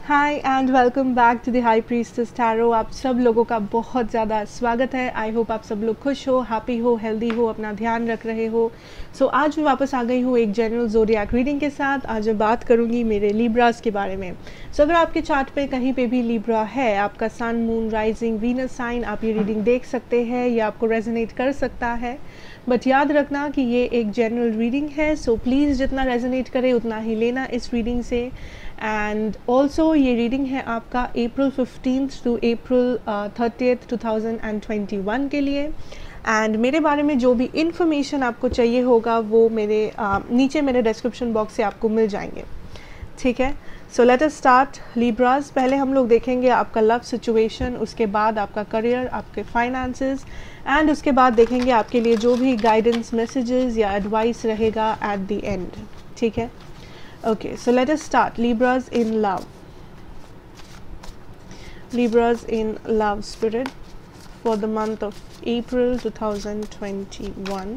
Hi and welcome back to the high priestess tarot. आप सब लोगों का बहुत ज़्यादा स्वागत है। आई होप आप सब लोग खुश हो, हैप्पी हो, हेल्दी हो, अपना ध्यान रख रहे हो। आज मैं वापस आ गई हूँ एक जनरल ज़ोडिएक रीडिंग के साथ। आज मैं बात करूँगी मेरे लिब्रास के बारे में। अगर आपके चार्ट पे कहीं पे भी लिब्रा है, आपका सन, मून, राइजिंग, वीनस साइन, आप ये रीडिंग देख सकते हैं। ये आपको रेजोनेट कर सकता है, बट याद रखना कि ये एक जनरल रीडिंग है। प्लीज़ जितना रेजोनेट करे उतना ही लेना इस रीडिंग से। एंड ऑल्सो ये रीडिंग है आपका अप्रैल 15 टू अप्रैल 30 2021 के लिए। एंड मेरे बारे में जो भी इंफॉर्मेशन आपको चाहिए होगा वो मेरे नीचे मेरे डिस्क्रिप्शन बॉक्स से आपको मिल जाएंगे, ठीक है। Let us start Libras. पहले हम लोग देखेंगे आपका लव सिचुएशन, उसके बाद आपका करियर, आपके फाइनेंसेस, एंड उसके बाद देखेंगे आपके लिए जो भी गाइडेंस मैसेजेस या एडवाइस रहेगा एट द एंड, ठीक है। Okay, so let us start. Libras in love. Libras in love spirit for the month of April 2021.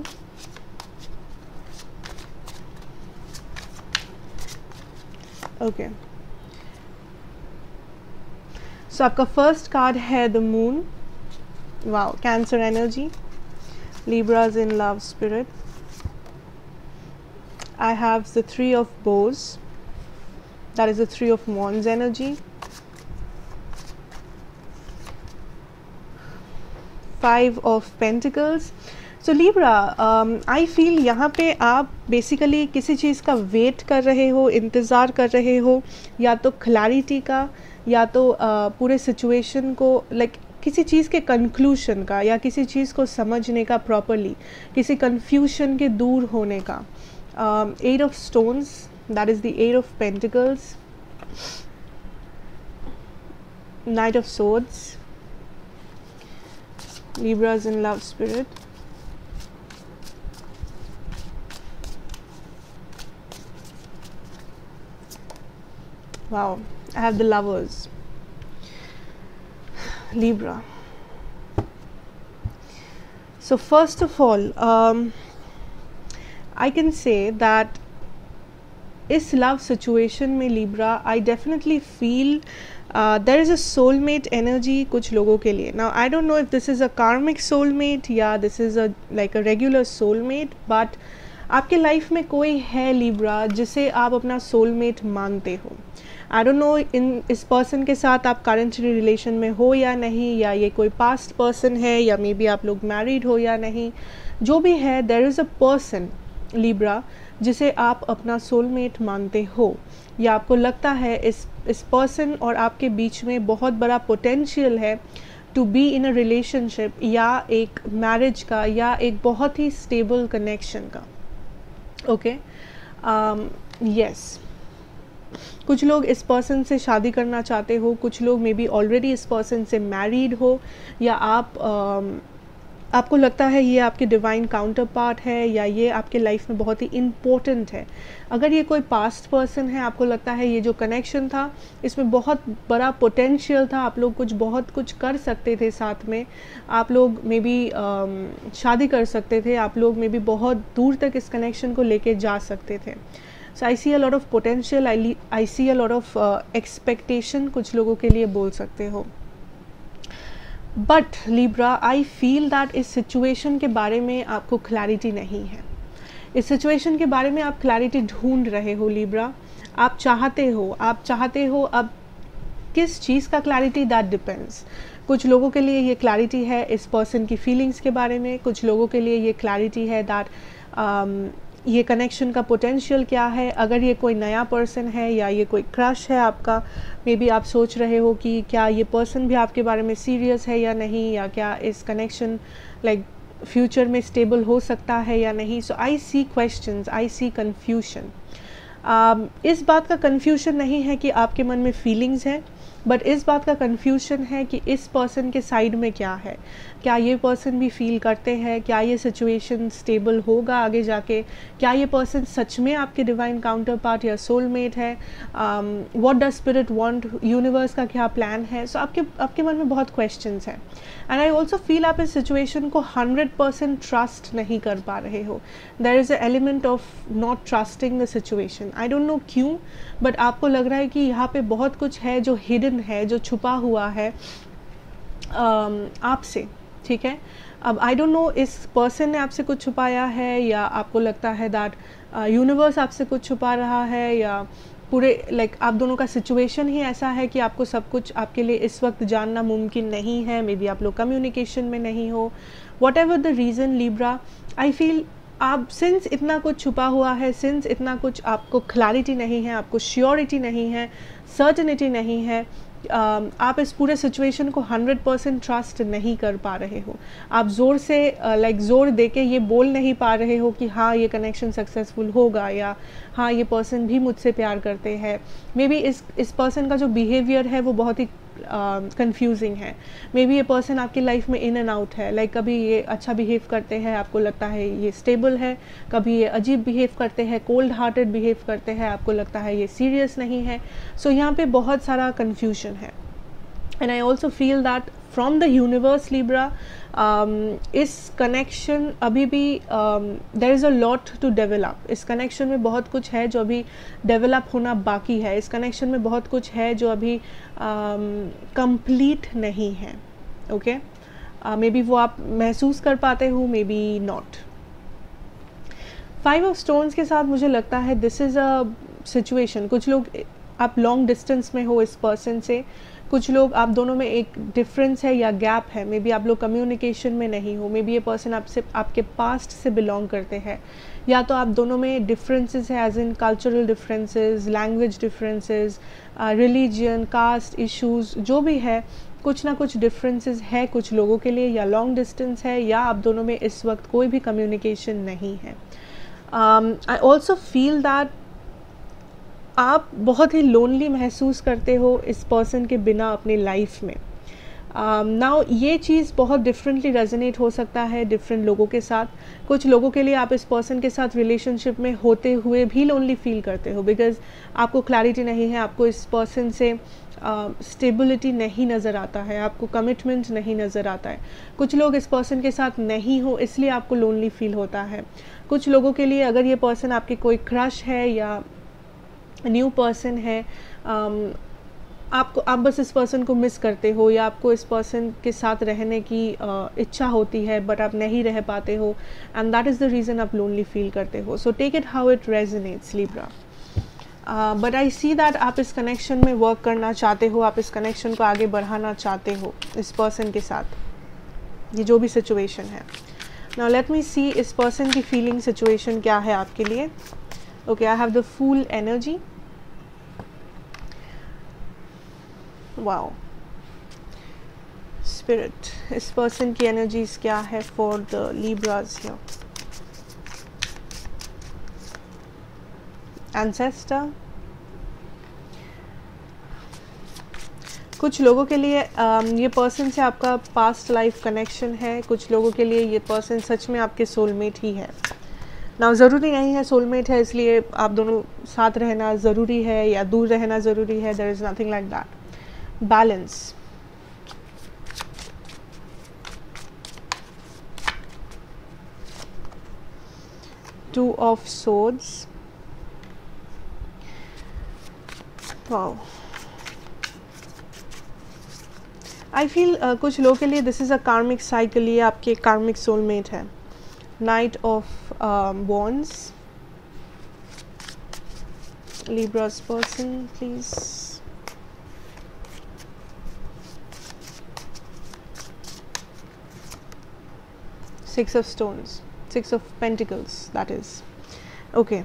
Okay. So आपका फर्स्ट कार्ड है the moon. Wow, cancer energy. Libras in love spirit. I have the Three of Bows, that is the Three of Wands energy. Five of Pentacles. So Libra, I feel यहाँ पे आप basically किसी चीज़ का wait कर रहे हो, इंतज़ार कर रहे हो, या तो क्लैरिटी का, या तो पूरे सिचुएशन को किसी चीज़ के कंक्लूशन का, या किसी चीज़ को समझने का प्रॉपरली, किसी कन्फ्यूशन के दूर होने का। Eight of Stones, that is the Eight of Pentacles. Knight of Swords. Libras in love spirit. Wow, I have the Lovers. Libra. So first of all, I can say that इस love situation में Libra, I definitely feel there is a soulmate energy कुछ लोगों के लिए। Now I don't know if this is a karmic soulmate या this is a like a regular soulmate, but आपके life में कोई है लिब्रा जिसे आप अपना सोलमेट मानते हो। आई डोंट नो इस पर्सन के साथ आप करेंटली रिलेशन में हो या नहीं, या ये कोई पास्ट पर्सन है, या मे बी आप लोग मैरिड हो या नहीं। जो भी है, there is a person Libra जिसे आप अपना सोलमेट मानते हो, या आपको लगता है इस पर्सन और आपके बीच में बहुत बड़ा पोटेंशियल है to be in a relationship, या एक मैरिज का, या एक बहुत ही स्टेबल कनेक्शन का। ओके, यस, कुछ लोग इस पर्सन से शादी करना चाहते हो, कुछ लोग मे बी ऑलरेडी इस पर्सन से मैरिड हो, या आपको लगता है ये आपके डिवाइन काउंटर पार्ट है, या ये आपके लाइफ में बहुत ही इम्पोर्टेंट है। अगर ये कोई पास्ट पर्सन है, आपको लगता है ये जो कनेक्शन था इसमें बहुत बड़ा पोटेंशियल था, आप लोग बहुत कुछ कर सकते थे साथ में, आप लोग मे बी शादी कर सकते थे, आप लोग मे बी बहुत दूर तक इस कनेक्शन को लेके जा सकते थे। So I see a lot of potential, I see a lot of expectation, कुछ लोगों के लिए बोल सकते हो। But Libra, I feel that इस सिचुएशन के बारे में आपको क्लैरिटी नहीं है। इस सिचुएशन के बारे में आप क्लैरिटी ढूंढ रहे हो लिब्रा। आप चाहते हो अब किस चीज़ का क्लैरिटी, दैट डिपेंड्स। कुछ लोगों के लिए ये क्लैरिटी है इस पर्सन की फीलिंग्स के बारे में, कुछ लोगों के लिए ये क्लैरिटी है दैट ये कनेक्शन का पोटेंशियल क्या है। अगर ये कोई नया पर्सन है या ये कोई क्रश है आपका, मे बी आप सोच रहे हो कि क्या ये पर्सन भी आपके बारे में सीरियस है या नहीं, या क्या इस कनेक्शन लाइक फ्यूचर में स्टेबल हो सकता है या नहीं। सो I C questions, I C confusion. इस बात का कन्फ्यूशन नहीं है कि आपके मन में फीलिंग्स हैं, बट इस बात का कन्फ्यूजन है कि इस पर्सन के साइड में क्या है, क्या ये पर्सन भी फील करते हैं, क्या ये सिचुएशन स्टेबल होगा आगे जाके, क्या ये पर्सन सच में आपके डिवाइन काउंटर पार्ट या सोलमेट है, what does spirit want, universe का क्या प्लान है. सो आपके मन में बहुत क्वेश्चंस हैं. एंड आई ऑल्सो फील आप इस सिचुएशन को 100% ट्रस्ट नहीं कर पा रहे हो. There is a element of not trusting the situation. I don't know क्यों, बट आपको लग रहा है कि यहाँ पे बहुत कुछ है जो हिडन है, जो छुपा हुआ है आपसे. ठीक है, अब आई डोंट नो इस पर्सन ने आपसे कुछ छुपाया है, या आपको लगता है दैट यूनिवर्स आपसे कुछ छुपा रहा है, या पूरे आप दोनों का सिचुएशन ही ऐसा है कि आपको सब कुछ आपके लिए इस वक्त जानना मुमकिन नहीं है. मे बी आप लोग कम्युनिकेशन में नहीं हो. What ever the reason Libra, I feel आप सिंस इतना कुछ छुपा हुआ है, सिंस इतना कुछ आपको क्लैरिटी नहीं है, आपको श्योरिटी नहीं है, सर्टेनिटी नहीं है, आप इस पूरे सिचुएशन को 100% ट्रस्ट नहीं कर पा रहे हो. आप ज़ोर से ज़ोर दे के ये बोल नहीं पा रहे हो कि हाँ ये कनेक्शन सक्सेसफुल होगा, या हाँ ये पर्सन भी मुझसे प्यार करते हैं. मे बी इस पर्सन का जो बिहेवियर है वो बहुत ही कंफ्यूजिंग है. मे बी ये पर्सन आपकी लाइफ में इन एंड आउट है. कभी ये अच्छा बिहेव करते हैं, आपको लगता है ये स्टेबल है, कभी ये अजीब बिहेव करते हैं, कोल्ड हार्टेड बिहेव करते हैं, आपको लगता है ये सीरियस नहीं है. सो यहाँ पे बहुत सारा कन्फ्यूजन है. And I also feel that from the universe Libra, इस कनेक्शन अभी भी there is a lot to develop. इस कनेक्शन में बहुत कुछ है जो अभी डेवलप होना बाकी है. इस कनेक्शन में बहुत कुछ है जो अभी कंप्लीट नहीं है. ओके, मे बी वो आप महसूस कर पाते हो, may be not. 5 of stones के साथ मुझे लगता है दिस इज़ अ सिचुएशन. कुछ लोग आप लॉन्ग डिस्टेंस में हो इस पर्सन से, कुछ लोग आप दोनों में एक डिफरेंस है या गैप है. मे बी आप लोग कम्युनिकेशन में नहीं हो. मे बी ये पर्सन आपसे आपके पास्ट से बिलोंग करते हैं, या तो आप दोनों में डिफरेंसेस है as in cultural differences, language differences, religion, caste issues, जो भी है कुछ ना कुछ डिफरेंसेस है कुछ लोगों के लिए, या लॉन्ग डिस्टेंस है, या आप दोनों में इस वक्त कोई भी कम्युनिकेशन नहीं है. आई ऑल्सो फील दैट आप बहुत ही लोनली महसूस करते हो इस पर्सन के बिना अपनी लाइफ में. नाउ ये चीज़ बहुत डिफरेंटली रेजोनेट हो सकता है डिफरेंट लोगों के साथ. कुछ लोगों के लिए आप इस पर्सन के साथ रिलेशनशिप में होते हुए भी लोनली फील करते हो, बिकॉज आपको क्लैरिटी नहीं है, आपको इस पर्सन से स्टेबिलिटी नहीं नज़र आता है, आपको कमिटमेंट नहीं नज़र आता है. कुछ लोग इस पर्सन के साथ नहीं हो इसलिए आपको लोनली फील होता है. कुछ लोगों के लिए अगर ये पर्सन आपके कोई क्रश है या न्यू पर्सन है, आप बस इस पर्सन को मिस करते हो, या आपको इस पर्सन के साथ रहने की इच्छा होती है बट आप नहीं रह पाते हो, and that is the reason आप लोनली फील करते हो. So take it how it resonates Libra. But I see that आप इस कनेक्शन में वर्क करना चाहते हो, आप इस कनेक्शन को आगे बढ़ाना चाहते हो इस पर्सन के साथ, ये जो भी सिचुएशन है. नाउ लेट मी सी इस पर्सन की फीलिंग सिचुएशन क्या है आपके लिए. Okay, I have the fool energy. Wow, spirit, इस पर्सन की एनर्जीज क्या है for the Libras here. Ancestor. कुछ लोगों के लिए ये पर्सन से आपका पास्ट लाइफ कनेक्शन है. कुछ लोगों के लिए ये पर्सन सच में आपके सोलमेट ही है. ना ज़रूरी नहीं है सोलमेट है इसलिए आप दोनों साथ रहना ज़रूरी है या दूर रहना ज़रूरी है. There is nothing like that. Balance. Two of swords. Wow, I feel कुछ लोगों के लिए दिस इज़ अ कार्मिक साइकिल. ये आपके कार्मिक सोलमेट है. Night of wands. Libra's person, please. Six of stones, Six of Pentacles, that is. Okay.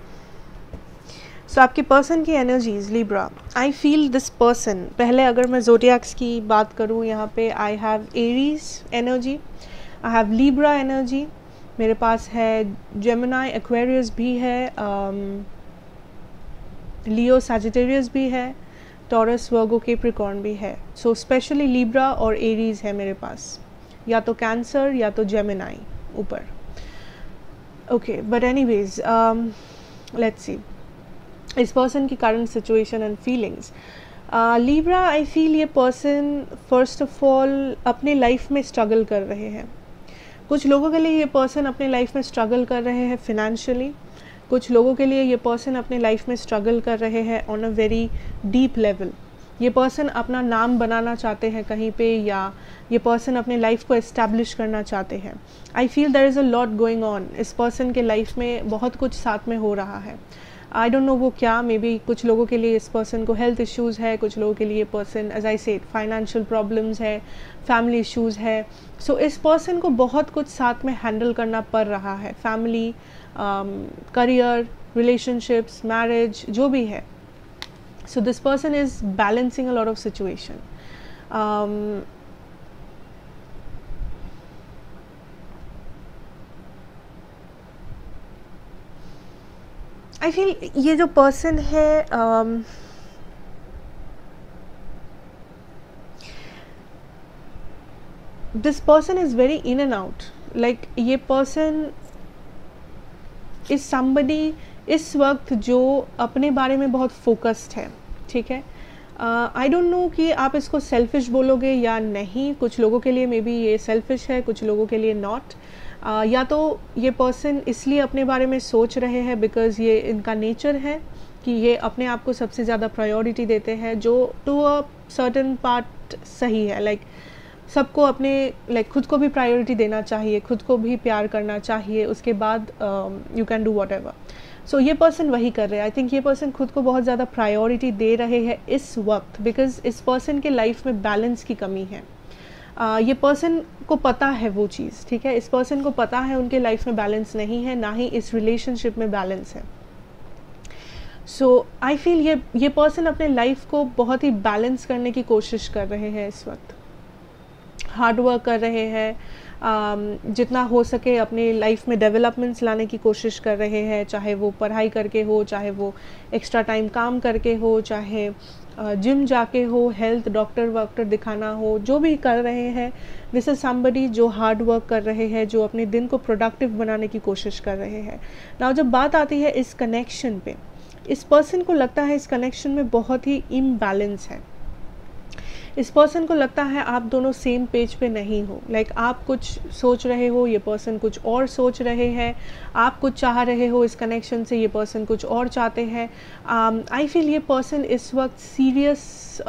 सो आपके पर्सन की energies Libra. I feel this person, पहले अगर मैं ज़ोडिएक्स की बात करूँ यहाँ पे I have Aries energy, I have Libra energy, मेरे पास है जेमिनी एक्वेरियस भी है, लियो सैजिटेरियस भी है, टॉरस, वर्गो, कैप्रिकॉर्न भी है। सो स्पेशली लिब्रा और एरीज है मेरे पास, या तो कैंसर या तो जेमिनाई ऊपर। Okay, but anyways let's see इस पर्सन की current situation and feelings. Libra, I feel ये पर्सन फर्स्ट ऑफ ऑल अपने लाइफ में स्ट्रगल कर रहे हैं। कुछ लोगों के लिए ये पर्सन अपने लाइफ में स्ट्रगल कर रहे हैं फिनेंशियली, कुछ लोगों के लिए ये पर्सन अपने लाइफ में स्ट्रगल कर रहे हैं on a very deep level. ये पर्सन अपना नाम बनाना चाहते हैं कहीं पे, या ये पर्सन अपने लाइफ को एस्टैब्लिश करना चाहते हैं। I feel there is a lot going on. इस पर्सन के लाइफ में बहुत कुछ साथ में हो रहा है। आई डोंट नो वो क्या, मे बी कुछ लोगों के लिए इस पर्सन को हेल्थ इश्यूज़ है, कुछ लोगों के लिए person as I said financial problems है, फैमिली इश्यूज़ है। सो इस पर्सन को बहुत कुछ साथ में हैंडल करना पड़ रहा है, फैमिली, करियर, रिलेशनशिप्स, मैरिज, जो भी है। So this person is balancing a lot of situation. I feel ये जो पर्सन है this person is very in and out. Like ये पर्सन इज समबडी इस वक्त जो अपने बारे में बहुत फोकस्ड है, ठीक है। आई डोंट नो कि आप इसको सेल्फिश बोलोगे या नहीं। कुछ लोगों के लिए मे बी ये सेल्फिश है, कुछ लोगों के लिए नॉट। या तो ये पर्सन इसलिए अपने बारे में सोच रहे हैं बिकॉज़ ये इनका नेचर है कि ये अपने आप को सबसे ज़्यादा प्रायोरिटी देते हैं, जो टू अ सर्टेन पार्ट सही है। लाइक सबको अपने खुद को भी प्रायोरिटी देना चाहिए, खुद को भी प्यार करना चाहिए, उसके बाद you can do whatever. So ये पर्सन वही कर रहे हैं। आई थिंक ये पर्सन खुद को बहुत ज़्यादा प्रायोरिटी दे रहे हैं इस वक्त, बिकॉज इस पर्सन के लाइफ में बैलेंस की कमी है। ये पर्सन को पता है वो चीज़, ठीक है। इस पर्सन को पता है उनके लाइफ में बैलेंस नहीं है, ना ही इस रिलेशनशिप में बैलेंस है। सो आई फील ये पर्सन अपने लाइफ को बहुत ही बैलेंस करने की कोशिश कर रहे हैं इस वक्त, हार्ड वर्क कर रहे हैं, जितना हो सके अपनी लाइफ में डेवलपमेंट्स लाने की कोशिश कर रहे हैं, चाहे वो पढ़ाई करके हो, चाहे वो एक्स्ट्रा टाइम काम करके हो, चाहे जिम जाके हो, हेल्थ डॉक्टर वॉक्टर दिखाना हो, जो भी कर रहे हैं। दिस इज़ समबडी जो हार्ड वर्क कर रहे हैं, जो अपने दिन को प्रोडक्टिव बनाने की कोशिश कर रहे हैं। नाउ जब बात आती है इस कनेक्शन पे, इस पर्सन को लगता है इस कनेक्शन में बहुत ही इम्बैलेंस है। इस पर्सन को लगता है आप दोनों सेम पेज पे नहीं हो। लाइक आप कुछ सोच रहे हो, ये पर्सन कुछ और सोच रहे हैं, आप कुछ चाह रहे हो इस कनेक्शन से, ये पर्सन कुछ और चाहते हैं। आई फील ये पर्सन इस वक्त सीरियस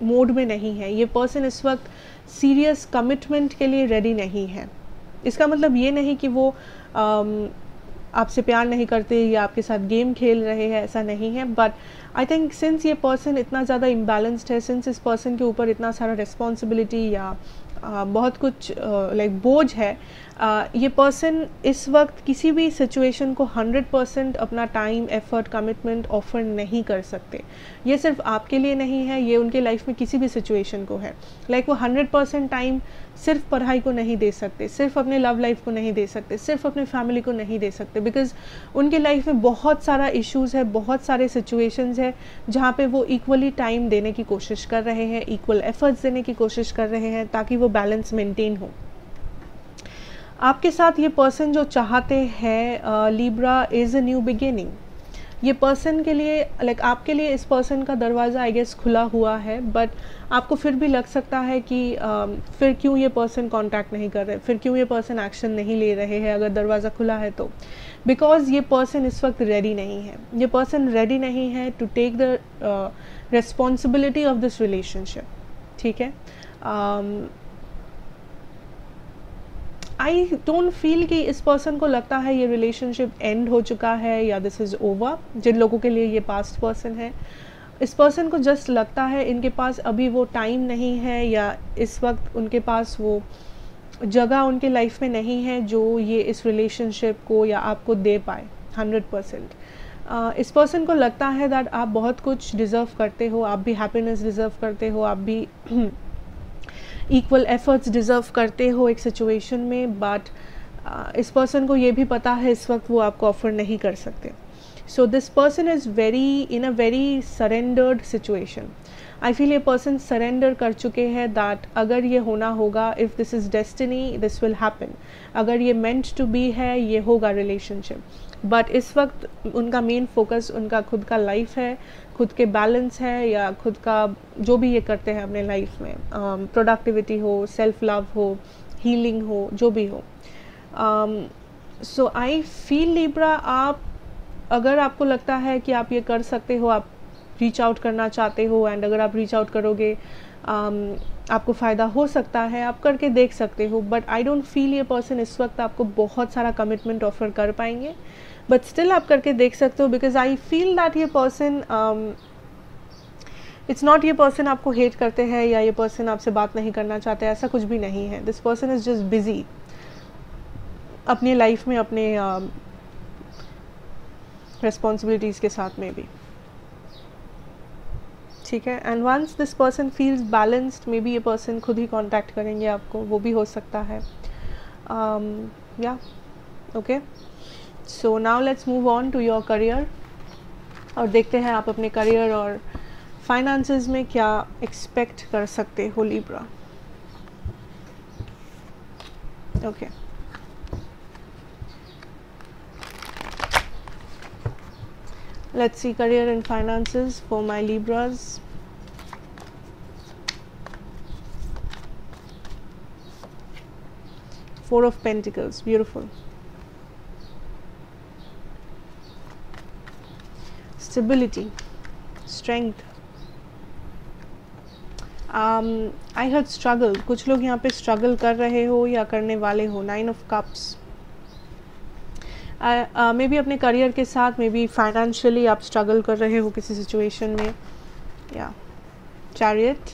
मोड में नहीं है। ये पर्सन इस वक्त सीरियस कमिटमेंट के लिए रेडी नहीं है। इसका मतलब ये नहीं कि वो आपसे प्यार नहीं करते या आपके साथ गेम खेल रहे हैं, ऐसा नहीं है। बट आई थिंक सिंस ये पर्सन इतना ज़्यादा इम्बैलेंस्ड है, सिंस इस पर्सन के ऊपर इतना सारा रिस्पॉन्सिबिलिटी या बहुत कुछ बोझ है, ये पर्सन इस वक्त किसी भी सिचुएशन को 100% अपना टाइम, एफर्ट, कमिटमेंट ऑफर नहीं कर सकते। ये सिर्फ आपके लिए नहीं है, ये उनके लाइफ में किसी भी सिचुएशन को है। वो 100% टाइम सिर्फ पढ़ाई को नहीं दे सकते, सिर्फ अपने लव लाइफ को नहीं दे सकते, सिर्फ अपने फैमिली को नहीं दे सकते, बिकॉज उनके लाइफ में बहुत सारा इश्यूज़ है, बहुत सारे सिचुएशंस है जहाँ पे वो इक्वली टाइम देने की कोशिश कर रहे हैं, इक्वल एफर्ट्स देने की कोशिश कर रहे हैं, ताकि वो बैलेंस मेंटेन हो। आपके साथ ये पर्सन जो चाहते हैं, Libra, is a new beginning. ये पर्सन के लिए आपके लिए इस पर्सन का दरवाज़ा आई गेस खुला हुआ है, बट आपको फिर भी लग सकता है कि फिर क्यों ये पर्सन कांटेक्ट नहीं कर रहे, फिर क्यों ये पर्सन एक्शन नहीं ले रहे हैं अगर दरवाज़ा खुला है तो। बिकॉज ये पर्सन इस वक्त रेडी नहीं है। ये पर्सन रेडी नहीं है to take the responsibility of this relationship, ठीक है। आई डोंट फील कि इस पर्सन को लगता है ये रिलेशनशिप एंड हो चुका है या दिस इज़ ओवर। जिन लोगों के लिए ये पास्ट पर्सन है, इस पर्सन को जस्ट लगता है इनके पास अभी वो टाइम नहीं है, या इस वक्त उनके पास वो जगह उनके लाइफ में नहीं है जो ये इस रिलेशनशिप को या आपको दे पाए 100%। इस पर्सन को लगता है दैट आप बहुत कुछ डिज़र्व करते हो, आप भी हैप्पीनेस डिज़र्व करते हो, आप भी इक्वल एफर्ट्स डिज़र्व करते हो एक सिचुएशन में। बट इस पर्सन को ये भी पता है इस वक्त वो आपको ऑफ़र नहीं कर सकते। So this person is very in a very surrendered situation. I feel ये पर्सन सरेंडर कर चुके हैं दैट अगर ये होना होगा, if this is destiny this will happen, अगर ये मेंट टू बी है ये होगा रिलेशनशिप. बट इस वक्त उनका मेन फोकस उनका खुद का लाइफ है, खुद के बैलेंस है, या खुद का जो भी ये करते हैं अपने लाइफ में, प्रोडक्टिविटी हो, सेल्फ लव हो, हीलिंग हो, जो भी हो. सो आई फील लिब्रा, आप अगर आपको लगता है कि आप ये कर सकते हो, आप रीच आउट करना चाहते हो, एंड अगर आप रीच आउट करोगे आपको फ़ायदा हो सकता है, आप करके देख सकते हो. बट आई डोंट फील ये पर्सन इस वक्त आपको बहुत सारा कमिटमेंट ऑफर कर पाएंगे, बट स्टिल आप करके देख सकते हो. बिकॉज आई फील दैट ये पर्सन, इट्स नॉट ये पर्सन आपको हेट करते हैं या ये पर्सन आपसे बात नहीं करना चाहते, ऐसा कुछ भी नहीं है. This person is just busy अपनी लाइफ में, अपने रिस्पॉन्सिबिलिटीज़ के साथ में भी. ठीक है. And once this person feels balanced, maybe ये पर्सन खुद ही कांटेक्ट करेंगे आपको, वो भी हो सकता है. या okay. So now let's move on to your career, और देखते हैं आप अपने करियर और फाइनेंसेस में क्या एक्सपेक्ट कर सकते हो Libra. Okay. Let's see career and finances for my Libras. Four of Pentacles, beautiful. Stability, strength. I heard struggle. कुछ लोग यहाँ पे struggle कर रहे हो या करने वाले हो. 9 of Cups. मे बी अपने करियर के साथ, मे बी फाइनेंशियली आप स्ट्रगल कर रहे हो किसी सिचुएशन में. या chariot,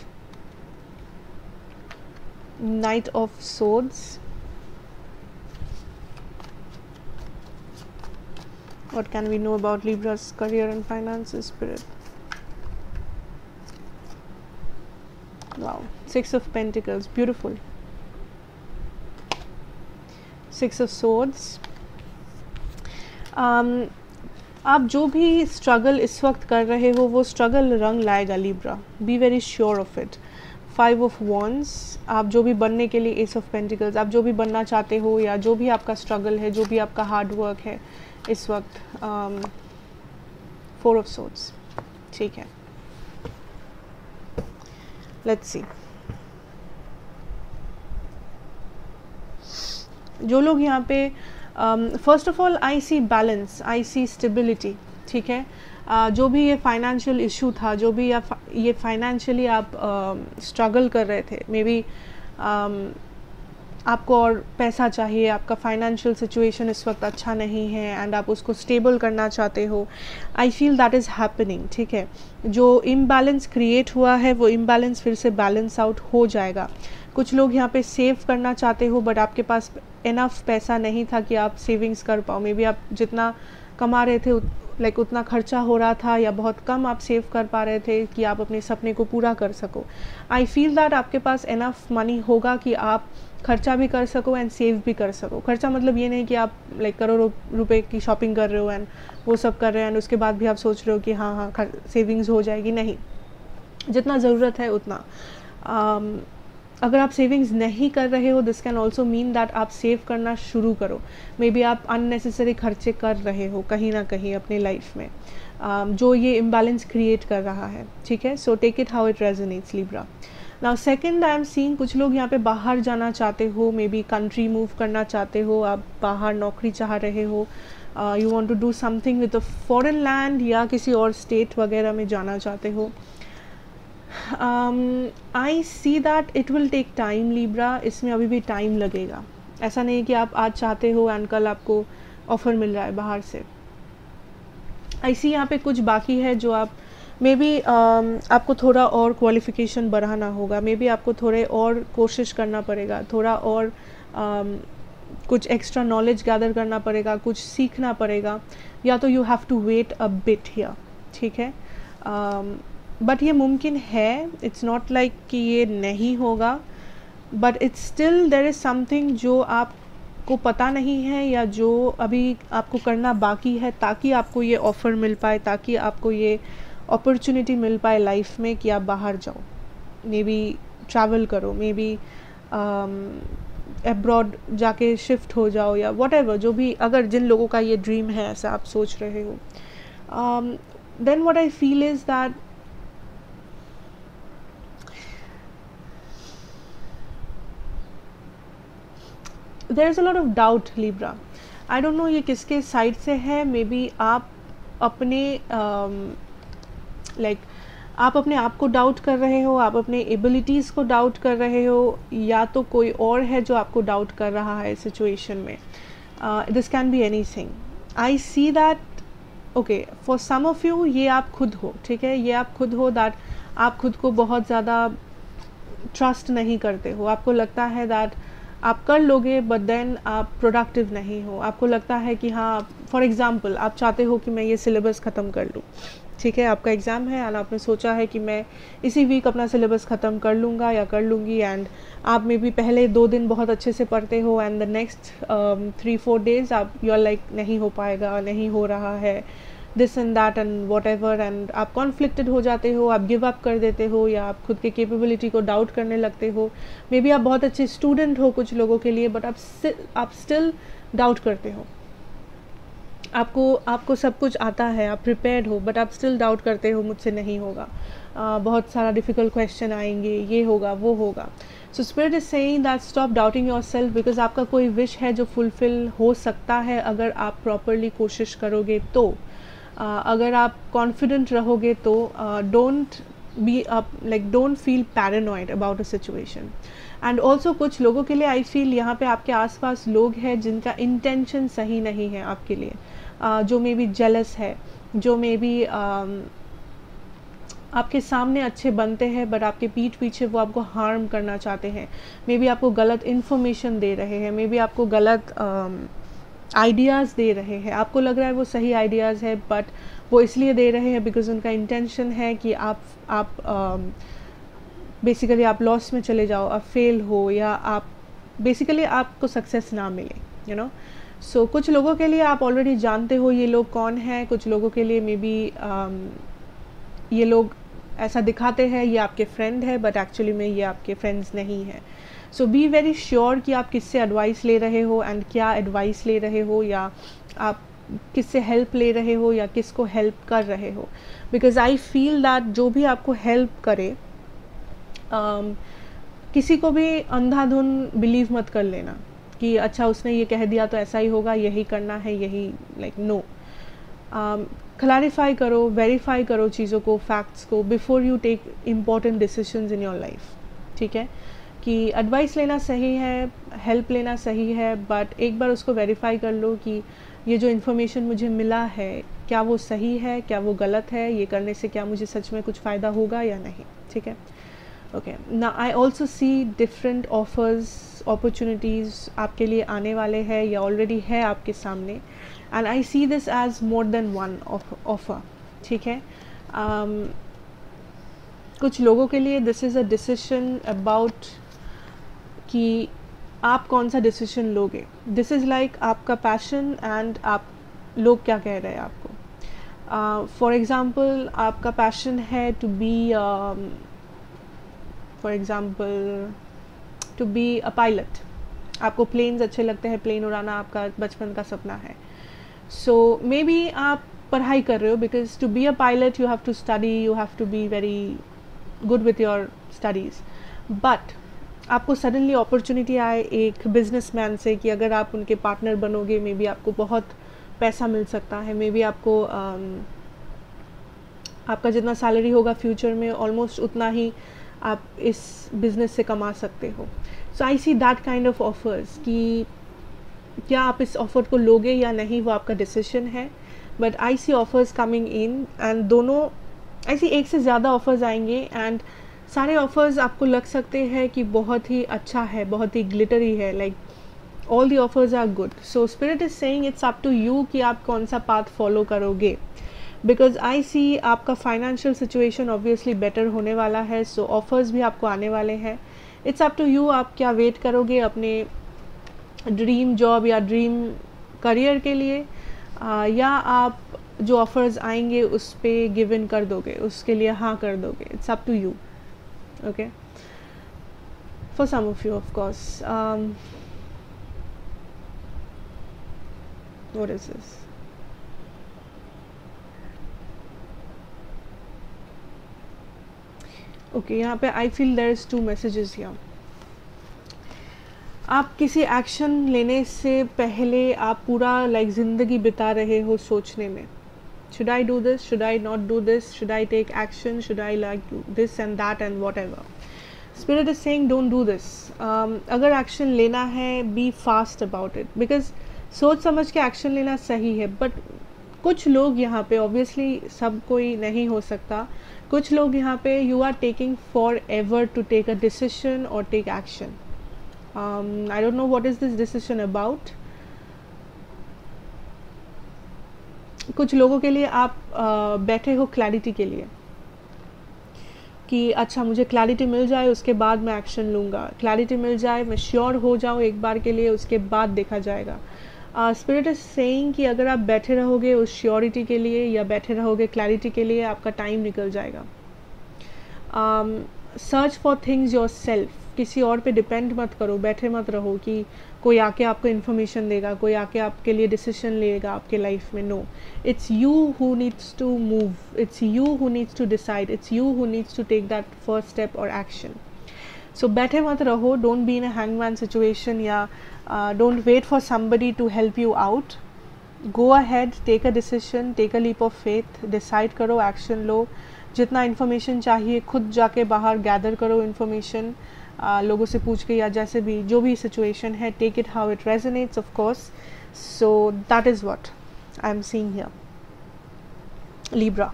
knight of swords. What can we know about लिब्रा's career and finances, spirit? Wow, 6 of Pentacles, beautiful. 6 of Swords. आप जो भी स्ट्रगल इस वक्त कर रहे हो वो स्ट्रगल रंग लाएगा Libra, be very sure of it. 5 of wands, आप जो भी बनने के लिए, एस ऑफ पेंटिकल्स, आप जो भी बनना चाहते हो या जो भी आपका स्ट्रगल है, जो भी आपका हार्ड वर्क है इस वक्त. 4 ऑफ सोर्ड्स. ठीक है. Let's see. जो लोग यहाँ पे first of all I see balance, I see stability. ठीक है. जो भी ये फाइनेंशियल इशू था, जो भी ये फाइनेंशियली आप स्ट्रगल कर रहे थे, मे बी आपको और पैसा चाहिए, आपका फाइनेंशियल सिचुएशन इस वक्त अच्छा नहीं है एंड आप उसको स्टेबल करना चाहते हो. आई फील दैट इज़ हैपनिंग. ठीक है. जो इम्बैलेंस क्रिएट हुआ है वो इम्बैलेंस फिर से बैलेंस आउट हो जाएगा. कुछ लोग यहाँ पे सेव करना चाहते हो बट आपके पास इनफ पैसा नहीं था कि आप सेविंग्स कर पाओ. मे बी आप जितना कमा रहे थे उतना खर्चा हो रहा था, या बहुत कम आप सेव कर पा रहे थे कि आप अपने सपने को पूरा कर सको. आई फील दैट आपके पास इनफ मनी होगा कि आप खर्चा भी कर सको एंड सेव भी कर सको. खर्चा मतलब ये नहीं कि आप करोड़ों रुपए की शॉपिंग कर रहे हो एंड वो सब कर रहे हैं एंड उसके बाद भी आप सोच रहे हो कि हाँ सेविंग्स हो जाएगी. नहीं, जितना ज़रूरत है उतना. अगर आप सेविंग्स नहीं कर रहे हो, this can also mean that आप सेव करना शुरू करो. मे बी आप अननेसेसरी खर्चे कर रहे हो कहीं ना कहीं अपने लाइफ में, जो ये इम्बैलेंस क्रिएट कर रहा है. ठीक है. So take it how it resonates Libra. Now second, I am seeing कुछ लोग यहाँ पे बाहर जाना चाहते हो, मे बी कंट्री मूव करना चाहते हो, आप बाहर नौकरी चाह रहे हो, you want to do something with a foreign land, या किसी और स्टेट वगैरह में जाना चाहते हो. I see that it will take time Libra. इसमें अभी भी टाइम लगेगा. ऐसा नहीं कि आप आज चाहते हो एंड कल आपको ऑफ़र मिल रहा है बाहर से. आई सी यहाँ पे कुछ बाकी है जो आप मे बी आपको थोड़ा और क्वालिफिकेशन बढ़ाना होगा. मे बी आपको थोड़े और कोशिश करना पड़ेगा, थोड़ा और कुछ एक्स्ट्रा नॉलेज गैदर करना पड़ेगा, कुछ सीखना पड़ेगा, या तो you have to wait a bit here. ठीक है. बट ये मुमकिन है. इट्स नॉट लाइक कि ये नहीं होगा, but it's still there is something जो आप आपको पता नहीं है या जो अभी आपको करना बाकी है ताकि आपको ये ऑफ़र मिल पाए, ताकि आपको ये अपॉर्चुनिटी मिल पाए लाइफ में कि आप बाहर जाओ, मे बी ट्रैवल करो, मे बी अब्रॉड जाके शिफ्ट हो जाओ या whatever, जो भी, अगर जिन लोगों का ये ड्रीम है ऐसा आप सोच रहे हो, then what I feel is that there is a lot of doubt Libra. I don't know ये किसके साइड से है, मे बी आप अपने आप अपने आप को डाउट कर रहे हो, आप अपने एबिलिटीज़ को डाउट कर रहे हो, या तो कोई और है जो आपको डाउट कर रहा है सिचुएशन में। This can be anything. I see that okay, for some of you ये आप खुद हो, ठीक है, ये आप खुद हो, दैट आप खुद को बहुत ज़्यादा ट्रस्ट नहीं करते हो, आपको लगता है दैट आप कर लोगे बट देन आप प्रोडक्टिव नहीं हो, आपको लगता है कि हाँ, फॉर एग्ज़ाम्पल आप चाहते हो कि मैं ये सिलेबस ख़त्म कर लूँ, ठीक है, आपका एग्ज़ाम है एंड आपने सोचा है कि मैं इसी वीक अपना सिलेबस ख़त्म कर लूँगा या कर लूँगी, एंड आप में भी पहले 2 दिन बहुत अच्छे से पढ़ते हो एंड द नेक्स्ट 3-4 डेज़ आप यू आर लाइक नहीं हो पाएगा, नहीं हो रहा है, this and that and what ever, and आप कॉन्फ्लिक्टेड हो जाते हो, आप गिव अप कर देते हो या आप खुद के कैपेबिलिटी को डाउट करने लगते हो। मे बी आप बहुत अच्छे स्टूडेंट हो कुछ लोगों के लिए, बट आप स्टिल डाउट करते हो, आपको सब कुछ आता है, आप प्रिपेयर्ड हो, बट आप स्टिल डाउट करते हो मुझसे नहीं होगा, बहुत सारा डिफ़िकल्ट क्वेश्चन आएंगे, ये होगा वो होगा। So spirit is saying that stop doubting yourself, because आपका कोई विश है जो फुलफिल हो सकता है अगर आप प्रॉपरली कोशिश करोगे तो, अगर आप कॉन्फिडेंट रहोगे तो, don't don't feel paranoid about a situation. And also कुछ लोगों के लिए आई फील यहाँ पे आपके आसपास लोग हैं जिनका इंटेंशन सही नहीं है आपके लिए, जो मे बी जेलस है, जो मे बी आपके सामने अच्छे बनते हैं बट आपके पीठ पीछे वो आपको हार्म करना चाहते हैं, मे बी आपको गलत इन्फॉर्मेशन दे रहे हैं, मे बी आपको गलत आइडियाज़ दे रहे हैं, आपको लग रहा है वो सही आइडियाज़ है बट वो इसलिए दे रहे हैं बिकॉज उनका इंटेंशन है कि आप बेसिकली आप लॉस में चले जाओ, आप फेल हो, या आप बेसिकली आपको सक्सेस ना मिले, यू नो। सो कुछ लोगों के लिए आप ऑलरेडी जानते हो ये लोग कौन हैं, कुछ लोगों के लिए मे बी ये लोग ऐसा दिखाते हैं ये आपके फ्रेंड है बट एक्चुअली में ये आपके फ्रेंड्स नहीं है। सो बी वेरी श्योर कि आप किससे एडवाइस ले रहे हो एंड क्या एडवाइस ले रहे हो, या आप किससे हेल्प ले रहे हो या किसको हेल्प कर रहे हो, बिकॉज आई फील दैट जो भी आपको हेल्प करे, किसी को भी अंधाधुन बिलीव मत कर लेना कि अच्छा उसने ये कह दिया तो ऐसा ही होगा, यही करना है, यही लाइक नो। क्लैरिफाई करो, वेरीफाई करो चीज़ों को, फैक्ट्स को, before you take important decisions in your life, ठीक है, कि एडवाइस लेना सही है, हेल्प लेना सही है, बट एक बार उसको वेरीफाई कर लो कि ये जो इन्फॉर्मेशन मुझे मिला है क्या वो सही है, क्या वो गलत है, ये करने से क्या मुझे सच में कुछ फ़ायदा होगा या नहीं, ठीक है। ओके, ना I also see different offers, opportunities आपके लिए आने वाले हैं या ऑलरेडी है आपके सामने, and I see this as more than one offer, ठीक है। कुछ लोगों के लिए this is a decision about कि आप कौन सा डिसीजन लोगे, दिस इज़ लाइक आपका पैशन एंड आप लोग क्या कह रहे हैं आपको। फॉर एग्ज़ाम्पल आपका पैशन है to be for example to be a pilot, आपको प्लेन्स अच्छे लगते हैं, प्लेन उड़ाना आपका बचपन का सपना है। सो मे बी आप पढ़ाई कर रहे हो, because to be a pilot you have to study, you have to be very good with your studies, but आपको सडनली अपॉर्चुनिटी आए एक बिजनेसमैन से कि अगर आप उनके पार्टनर बनोगे मे बी आपको बहुत पैसा मिल सकता है, मे बी आपको आपका जितना सैलरी होगा फ्यूचर में ऑलमोस्ट उतना ही आप इस बिज़नेस से कमा सकते हो। So I see that kind of offers कि क्या आप इस ऑफ़र को लोगे या नहीं वो आपका डिसीजन है, but I see offers coming in and दोनों ऐसी एक से ज़्यादा ऑफर्स आएंगे एंड सारे ऑफर्स आपको लग सकते हैं कि बहुत ही अच्छा है, बहुत ही ग्लिटरी है, like all the offers are good. So spirit is saying it's up to you कि आप कौन सा पाथ फॉलो करोगे, बिकॉज आई सी आपका फाइनेंशियल सिचुएशन ऑब्वियसली बेटर होने वाला है, सो ऑफर्स भी आपको आने वाले हैं। इट्स अप टू यू, आप क्या वेट करोगे अपने ड्रीम जॉब या ड्रीम करियर के लिए, या आप जो ऑफर्स आएंगे उस पर गिव इन कर दोगे, उसके लिए हाँ कर दोगे. It's up to you. Okay, for some of you of course. What is this? Okay, यहाँ पे I feel there is 2 messages here. आप किसी एक्शन लेने से पहले आप पूरा ज़िंदगी बिता रहे हो सोचने में, should I do this, should I not do this, should I take action, should I do this and that and whatever. Spirit is saying don't do this. अगर एक्शन लेना है, be fast about it, because सोच समझ के action लेना सही है. But कुछ लोग यहाँ पे, ऑब्वियसली सब कोई नहीं हो सकता, कुछ लोग यहाँ पे you are taking forever to take a decision और take action. I don't know what is this decision about. कुछ लोगों के लिए आप बैठे हो क्लैरिटी के लिए कि अच्छा मुझे क्लैरिटी मिल जाए उसके बाद मैं एक्शन लूँगा, क्लैरिटी मिल जाए, मैं श्योर हो जाऊँ एक बार के लिए, उसके बाद देखा जाएगा. स्पिरिट इज सेइंग कि अगर आप बैठे रहोगे उस श्योरिटी के लिए या बैठे रहोगे क्लैरिटी के लिए, आपका टाइम निकल जाएगा. Search for things your self. किसी और पे डिपेंड मत करो, बैठे मत रहो कि कोई आके आपको इन्फॉर्मेशन देगा, कोई आके आपके लिए डिसीजन लेगा आपके लाइफ में. No, it's you who needs to move, it's you who needs to decide, it's you who needs to take that first step और एक्शन. सो बैठे मत रहो, don't be in a hangman situation, या don't wait for somebody to help you out. Go ahead, take a decision, take a leap of faith, decide करो, action लो. जितना information चाहिए खुद जाके बाहर गैदर करो इन्फॉर्मेशन, लोगों से पूछ के या जैसे भी जो भी सिचुएशन है, take it how it resonates of course. So that is what I am seeing here, Libra.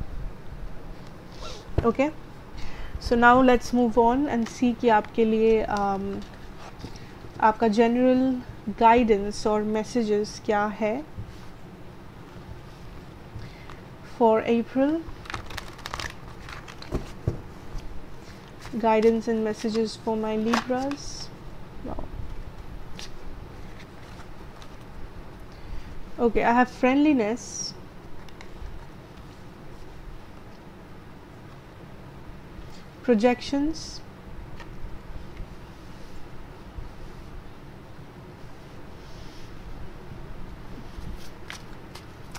Okay, so now let's move on and see कि आपके लिए आपका जनरल गाइडेंस और मैसेजेस क्या है for April. Guidance and messages for my Libras. Wow. Okay, I have friendliness, projections,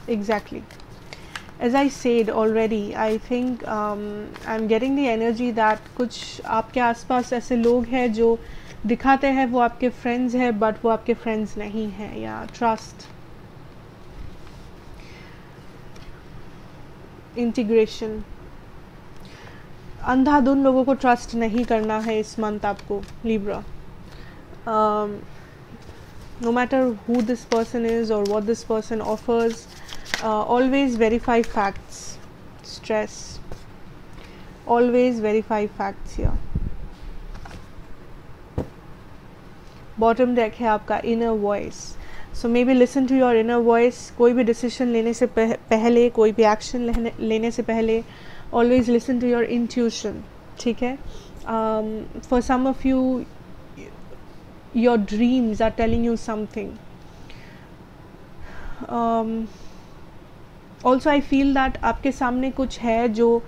exactly. As I said already, I think I'm getting the energy that कुछ आपके आसपास ऐसे लोग हैं जो दिखाते हैं वो आपके फ्रेंड्स हैं बट वो आपके फ्रेंड्स नहीं हैं. या ट्रस्ट, इंटीग्रेशन, अंधाधुन लोगों को ट्रस्ट नहीं करना है इस मंथ आपको Libra. No matter who this person is or what this person offers, always verify facts. Stress, always verify facts here. Bottom deck है आपका inner voice. So maybe listen to your inner voice. कोई भी decision लेने से पहले, कोई भी action लेने से पहले, always listen to your intuition. ठीक है? For some of you, your dreams are telling you something. Also I feel that आपके सामने कुछ है जो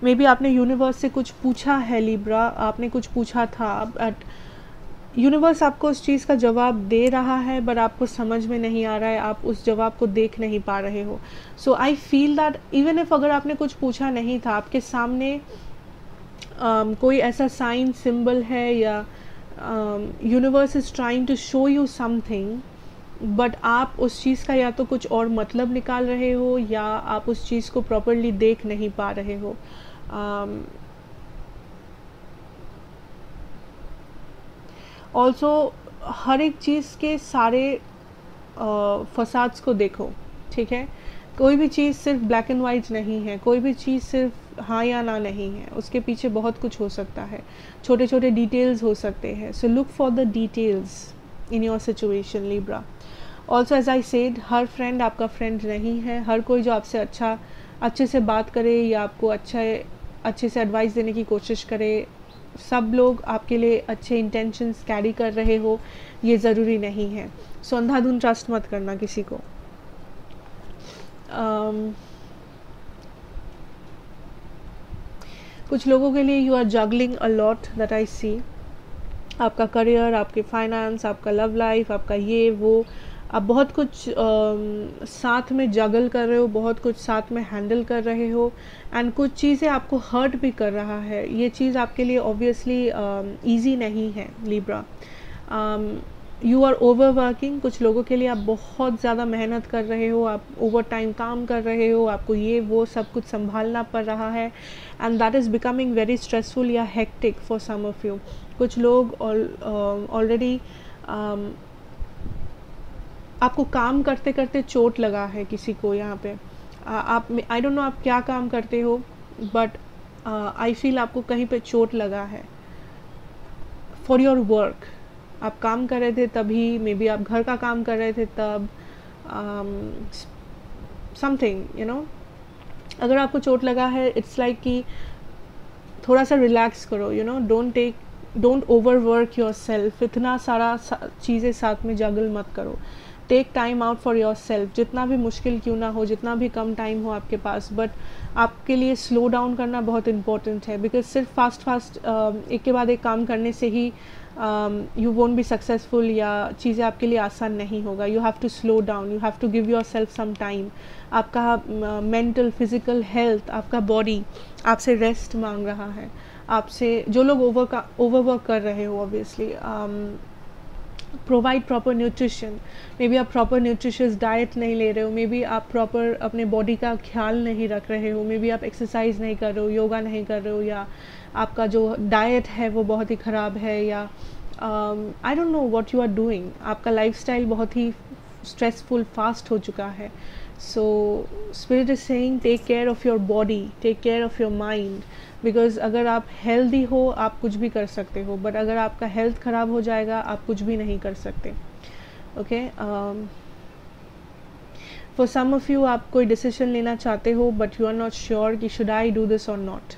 मे बी आपने यूनिवर्स से कुछ पूछा है Libra, आपने कुछ पूछा था बट यूनिवर्स आपको उस चीज़ का जवाब दे रहा है बट आपको समझ में नहीं आ रहा है, आप उस जवाब को देख नहीं पा रहे हो. So I feel that even if अगर आपने कुछ पूछा नहीं था, आपके सामने कोई ऐसा साइन सिंबल है या universe is trying to show you something, but आप उस चीज़ का या तो कुछ और मतलब निकाल रहे हो या आप उस चीज़ को प्रॉपरली देख नहीं पा रहे हो. ऑल्सो हर एक चीज़ के सारे फसाड्स को देखो. ठीक है, कोई भी चीज़ सिर्फ ब्लैक एंड वाइट नहीं है, कोई भी चीज़ सिर्फ हाँ या ना नहीं है, उसके पीछे बहुत कुछ हो सकता है, छोटे छोटे डिटेल्स हो सकते हैं. So look for the details in your situation Libra. Also as I said, हर फ्रेंड आपका फ्रेंड नहीं है. हर कोई जो आपसे अच्छे से बात करे या आपको अच्छे से एडवाइस देने की कोशिश करे, सब लोग आपके लिए अच्छे इंटेंशंस कैरी कर रहे हो, ये ज़रूरी नहीं है। सो अंधाधुन ट्रस्ट मत करना किसी को। कुछ लोगों के लिए you are juggling a lot that I see. आपका करियर, आपके फाइनेंस, आपका लव लाइफ, आपका ये वो, आप बहुत कुछ साथ में जगल कर रहे हो, बहुत कुछ साथ में हैंडल कर रहे हो, एंड कुछ चीज़ें आपको हर्ट भी कर रहा है। ये चीज़ आपके लिए ऑब्वियसली ईजी नहीं है Libra. You are over working. कुछ लोगों के लिए आप बहुत ज़्यादा मेहनत कर रहे हो, आप ओवर टाइम काम कर रहे हो, आपको ये वो सब कुछ संभालना पड़ रहा है, and that is becoming very stressful या hectic for some of you. कुछ लोग ऑलरेडी आपको काम करते करते चोट लगा है किसी को यहाँ पे। आप, आई डोंट नो आप क्या काम करते हो, बट आई फील आपको कहीं पे चोट लगा है फॉर योर वर्क। आप काम कर रहे थे तभी, मे बी आप घर का काम कर रहे थे तब, समथिंग यू नो। अगर आपको चोट लगा है, इट्स लाइक कि थोड़ा सा रिलैक्स करो, you know, don't over work yourself. इतना सारा चीज़ें साथ में जगल मत करो। Take time out for yourself. जितना भी मुश्किल क्यों ना हो, जितना भी कम टाइम हो आपके पास, बट आपके लिए स्लो डाउन करना बहुत इंपॉर्टेंट है। बिकॉज सिर्फ फास्ट एक के बाद एक काम करने से ही यू वोंट बी सक्सेसफुल, या चीज़ें आपके लिए आसान नहीं होगा। You have to slow down, you have to give yourself some time. आपका मेंटल, फिजिकल हेल्थ, आपका बॉडी आपसे रेस्ट मांग रहा है। आपसे जो लोग ओवरवर्क कर रहे हो, obviously provide proper nutrition. May be आप प्रॉपर न्यूट्रिशियस डाइट नहीं ले रहे हो, मे बी आप प्रॉपर अपने बॉडी का ख्याल नहीं रख रहे हो, मे बी आप एक्सरसाइज नहीं कर रहे हो, योगा नहीं कर रहे हो, या आपका जो डाइट है वो बहुत ही ख़राब है, या I don't know what you are doing. आपका लाइफस्टाइल बहुत ही स्ट्रेसफुल, फास्ट हो चुका है। So spirit is saying take care of your body, take care of your mind. Because अगर आप हेल्दी हो आप कुछ भी कर सकते हो, बट अगर आपका हेल्थ ख़राब हो जाएगा आप कुछ भी नहीं कर सकते। Okay, for some of you आप कोई डिसीजन लेना चाहते हो, but you are not sure कि शुड आई डू दिस और नॉट।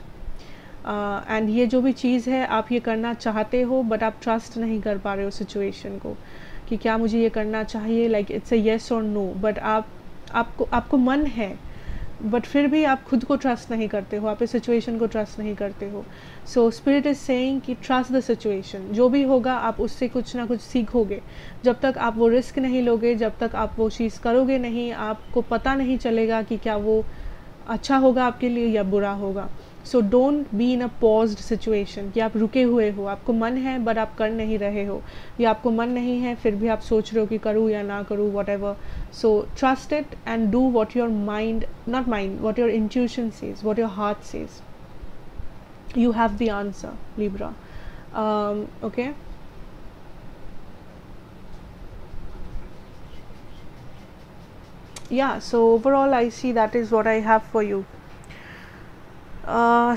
एंड ये जो भी चीज़ है आप ये करना चाहते हो, बट आप ट्रस्ट नहीं कर पा रहे हो सिचुएशन को कि क्या मुझे ये करना चाहिए, लाइक इट्स अ येस और नो। बट आपको मन है, बट फिर भी आप खुद को ट्रस्ट नहीं करते हो, आप इस सिचुएशन को ट्रस्ट नहीं करते हो। सो स्पिरिट इज सेइंग कि ट्रस्ट द सिचुएशन। जो भी होगा आप उससे कुछ ना कुछ सीखोगे। जब तक आप वो रिस्क नहीं लोगे, जब तक आप वो चीज़ करोगे नहीं, आपको पता नहीं चलेगा कि क्या वो अच्छा होगा आपके लिए या बुरा होगा। So don't be in a paused situation कि आप रुके हुए हो, आपको मन है बट आप कर नहीं रहे हो, या आपको मन नहीं है फिर भी आप सोच रहे हो कि करूँ या ना करूँ, what ever. So trust it and do what your mind, not mind, what your intuition says, what your heart says. You have the answer, Libra. Okay. Yeah, so overall I see that is what I have for you.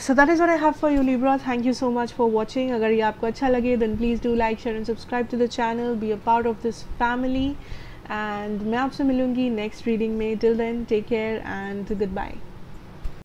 So that is what I have for you, Libra. Thank you so much for watching. अगर ये आपको अच्छा लगे then please do like, share and subscribe to the channel. Be a part of this family. And मैं आपसे मिलूँगी next reading में. Till then, take care and goodbye.